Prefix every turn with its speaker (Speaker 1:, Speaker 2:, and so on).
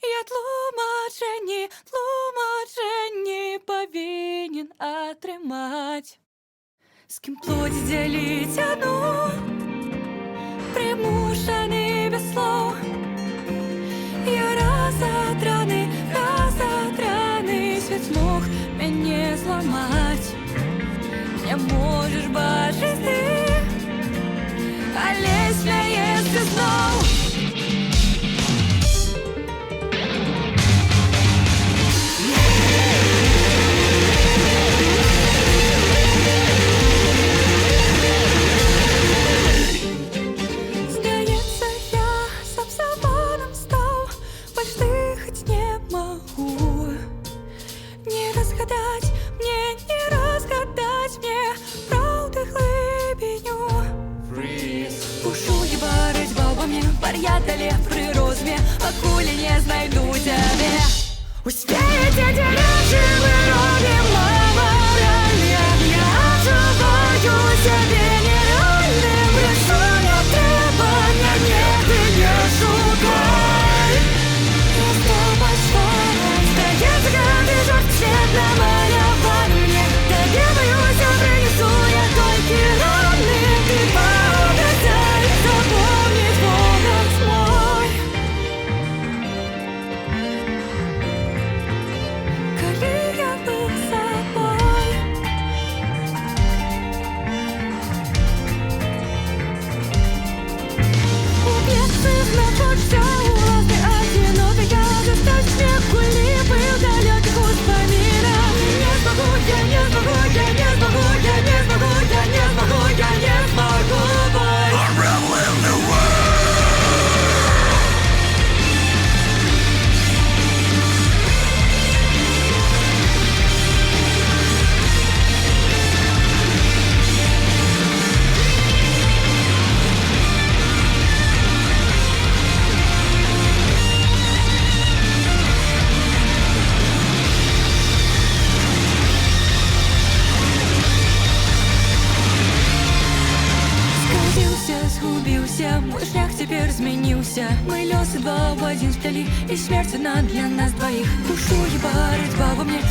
Speaker 1: Я тлумачені повинен отримать. З ким плоть делить одну, примушений без слов. Я разодраний, світ змог мене зламать. Не можеш бачити ти, але смієшся знов. Здається, я сам собою став, почти хоть не могу. Не разгадать мне правды глибиню. Бушує боротьба во мне, порядали при розмі, акулі не знайду тебе. Успеете терять, мы робим мавралья. Я отживаю себе нереальным, решаю требования, ты не шукай. Я с тобой снова стоять, каждый жёг свет на моем ванне. Тебе боюсь, принесу я только раны. Ты пообещай запомнить голос мой. Коли я был собой. У бедных на почте улазы одинокой. Я достать мне кули был далеких воспоминах. Не смогу, я не смогу, я не смогу, я не смогу, я не смогу, я не смогу быть.
Speaker 2: Unraveling the world.
Speaker 1: Скатился, сгубился, мой шлях теперь изменился. Мы лёсы два в один сплели, и смерть одна для нас двоих. Бушует боротьба во мне,